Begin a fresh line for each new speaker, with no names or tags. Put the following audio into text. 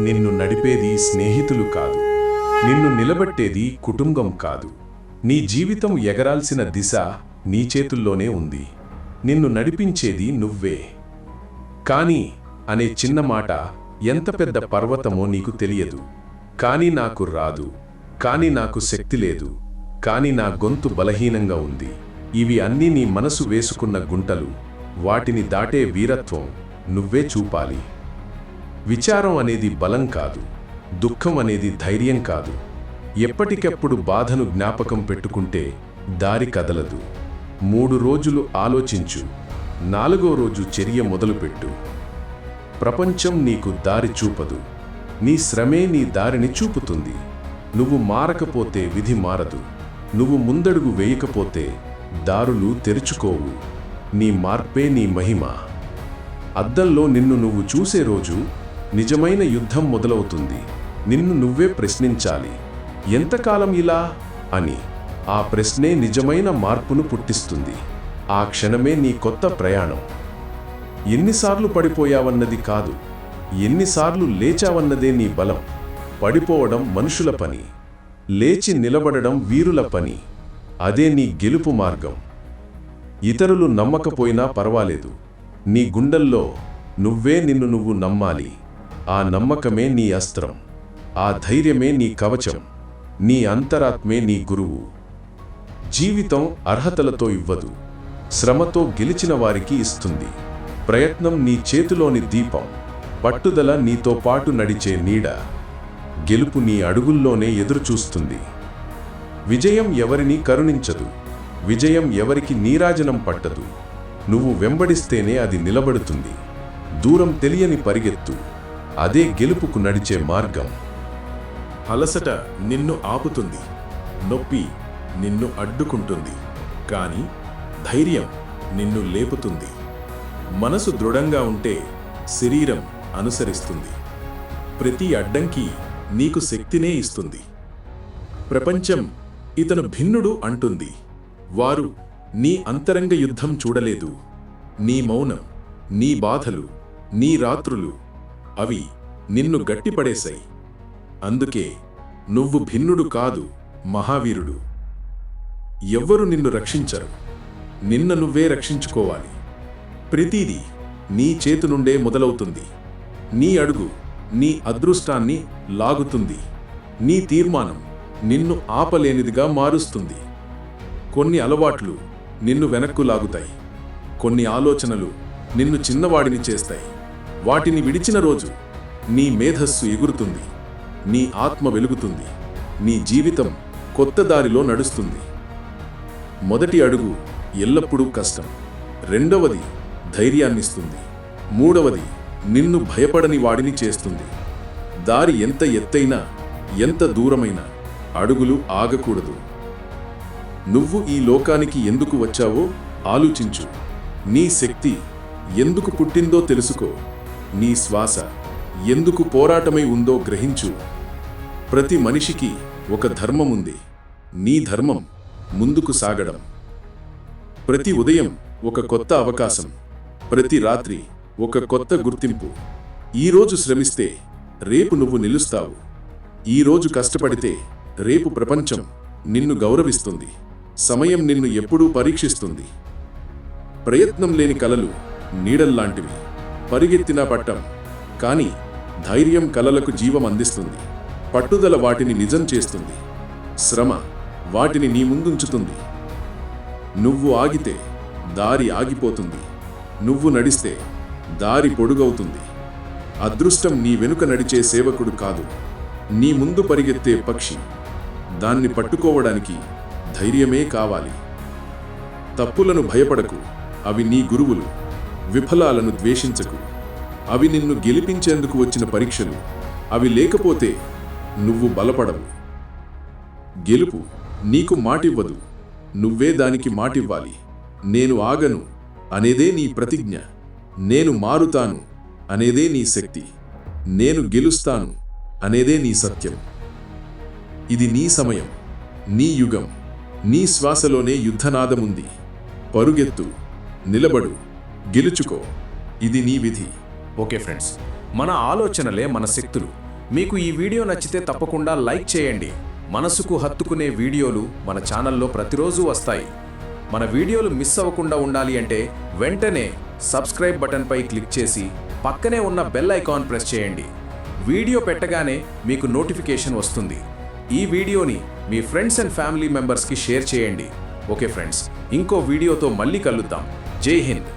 నిన్ను నడిపేది స్నేహితులు కాదు, నిన్ను నిలబెట్టేది కుటుంబం కాదు. నీ జీవితం ఎగరాల్సిన దిశ నీ చేతుల్లోనే ఉంది. నిన్ను నడిపించేది నువ్వే. కానీ అనే చిన్న మాట ఎంత పెద్ద పర్వతమో నీకు తెలియదు. కానీ నాకు రాదు, కానీ నాకు శక్తి లేదు, కానీ నా గొంతు బలహీనంగా ఉంది. ఇవి అన్నీ నీ మనసు వేసుకున్న గుంటలు. వాటిని దాటే వీరత్వం నువ్వే చూపాలి. విచారం అనేది బలం కాదు, దుఃఖం అనేది ధైర్యం కాదు. ఎప్పటికెప్పుడు బాధను జ్ఞాపకం పెట్టుకుంటే దారి కదలదు. 3 రోజులు ఆలోచించు, 4వ రోజు చర్య మొదలుపెట్టు. ప్రపంచం నీకు దారి చూపదు, నీ శ్రమే నీ దారిని చూపుతుంది. నువ్వు మారకపోతే విధి మారదు, నువ్వు ముందడుగు వేయకపోతే దారులు తెరుచుకోవు. నీ మార్పే నీ మహిమ. అద్దంలో నిన్ను నువ్వు చూసే రోజు నిజమైన యుద్ధం మొదలవుతుంది. నిన్ను నువ్వే ప్రశ్నించాలి, ఎంతకాలం ఇలా అని. ఆ ప్రశ్నే నిజమైన మార్పును పుట్టిస్తుంది. ఆ క్షణమే నీ కొత్త ప్రయాణం. ఎన్నిసార్లు పడిపోయావన్నది కాదు, ఎన్నిసార్లు లేచావన్నదే నీ బలం. పడిపోవడం మనుషుల పని, లేచి నిలబడడం వీరుల పని. అదే నీ గెలుపు మార్గం. ఇతరులు నమ్మకపోయినా పర్వాలేదు, నీ గుండెల్లో నువ్వే నిన్ను నువ్వు నమ్మాలి. ఆ నమ్మకమే నీ అస్త్రం, ఆ ధైర్యమే నీ కవచం, నీ అంతరాత్మే నీ గురువు. జీవితం అర్హతలతో ఇవ్వదు, శ్రమతో గెలిచిన వారికి ఇస్తుంది. ప్రయత్నం నీ చేతిలోని దీపం, పట్టుదల నీతో పాటు నడిచే నీడ. గెలుపు నీ అడుగుల్లోనే ఎదురుచూస్తుంది. విజయం ఎవరిని కరుణించదు, విజయం ఎవరికి నీరాజనం పట్టదు. నువ్వు వెంబడిస్తేనే అది నిలబడుతుంది. దూరం తెలియని పరిగెత్తు, అదే గెలుపుకు నడిచే మార్గం.
అలసట నిన్ను ఆపుతుంది, నొప్పి నిన్ను అడ్డుకుంటుంది, కానీ ధైర్యం నిన్ను లేపుతుంది. మనసు దృఢంగా ఉంటే శరీరం అనుసరిస్తుంది. ప్రతి అడ్డంకి నీకు శక్తినే ఇస్తుంది. ప్రపంచం ఇతను భిన్నుడు అంటుంది. వారు నీ అంతరంగ యుద్ధం చూడలేదు. నీ మౌనం, నీ బాధలు, నీ రాత్రులు, అవి నిన్ను గట్టిపడేశాయి. అందుకే నువ్వు భిన్నుడు కాదు, మహావీరుడు. ఎవ్వరు నిన్ను రక్షించరు, నిన్ను నువ్వే రక్షించుకోవాలి. ప్రతిదీ నీ చేతి నుండే మొదలవుతుంది. నీ అడుగు నీ అదృష్టాన్ని లాగుతుంది. నీ తీర్మానం నిన్ను ఆపలేనిదిగా మారుస్తుంది. కొన్ని అలవాట్లు నిన్ను వెనక్కు లాగుతాయి, కొన్ని ఆలోచనలు నిన్ను చిన్నవాడిని చేస్తాయి. వాటిని విడిచిన రోజు నీ మేధస్సు ఎగురుతుంది, నీ ఆత్మ వెలుగుతుంది, నీ జీవితం కొత్త దారిలో నడుస్తుంది. మొదటి అడుగు ఎల్లప్పుడూ కష్టం, రెండవది ధైర్యాన్నిస్తుంది, మూడవది నిన్ను భయపడని వాడిని చేస్తుంది. దారి ఎంత ఎత్తైనా, ఎంత దూరమైనా అడుగులు ఆగకూడదు. నువ్వు ఈ లోకానికి ఎందుకు వచ్చావో ఆలోచించు. నీ శక్తి ఎందుకు పుట్టిందో తెలుసుకో. నీ శ్వాస ఎందుకు పోరాటమై ఉందో గ్రహించు. ప్రతి మనిషికి ఒక ధర్మం ఉంది. నీ ధర్మం ముందుకు సాగడం. ప్రతి ఉదయం ఒక కొత్త అవకాశం, ప్రతి రాత్రి ఒక కొత్త గుర్తింపు. ఈరోజు శ్రమిస్తే రేపు నువ్వు నిలుస్తావు. ఈరోజు కష్టపడితే రేపు ప్రపంచం నిన్ను గౌరవిస్తుంది. సమయం నిన్ను ఎప్పుడూ పరీక్షిస్తుంది. ప్రయత్నం లేని కలలు నీడల్లాంటివి, పరిగెత్తినా పట్టం. కానీ ధైర్యం కలలకు జీవం అందిస్తుంది. పట్టుదల వాటిని నిజం చేస్తుంది. శ్రమ వాటిని నీ ముందుంచుతుంది. నువ్వు ఆగితే దారి ఆగిపోతుంది, నువ్వు నడిస్తే దారి పొడుగవుతుంది. అదృష్టం నీ వెనుక నడిచే సేవకుడు కాదు, నీ ముందు పరిగెత్తే పక్షి. దాన్ని పట్టుకోవడానికి ధైర్యమే కావాలి. తప్పులను భయపడకు, అవి నీ గురువులు. విఫలాలను ద్వేషించకు, అవి నిన్ను గెలిపించేందుకు వచ్చిన పరీక్షలు. అవి లేకపోతే నువ్వు బలపడవు. గెలుపు నీకు మాటివ్వదు, నువ్వే దానికి మాటివ్వాలి. నేను ఆగను అనేదే నీ ప్రతిజ్ఞ. నేను మారుతాను అనేదే నీ శక్తి. నేను గెలుస్తాను అనేదే నీ సత్యం. ఇది నీ సమయం, నీ యుగం. నీ శ్వాసలోనే యుద్ధనాదముంది. పరుగెత్తు, నిలబడు, గెలుచుకో. ఇది నీ విధి.
ఓకే ఫ్రెండ్స్, మన ఆలోచనలే మన శక్తులు.
మీకు ఈ వీడియో నచ్చితే తప్పకుండా లైక్ చేయండి. మనసుకు హత్తుకునే వీడియోలు మన ఛానల్లో ప్రతిరోజు వస్తాయి. మన వీడియోలు మిస్ అవ్వకుండా ఉండాలి అంటే వెంటనే సబ్స్క్రైబ్ బటన్పై క్లిక్ చేసి పక్కనే ఉన్న బెల్ ఐకాన్ ప్రెస్ చేయండి. వీడియో పెట్టగానే మీకు నోటిఫికేషన్ వస్తుంది. ఈ వీడియోని మీ ఫ్రెండ్స్ అండ్ ఫ్యామిలీ మెంబర్స్కి షేర్ చేయండి. ఓకే ఫ్రెండ్స్, ఇంకో వీడియోతో మళ్ళీ కలుద్దాం. జై హింద్.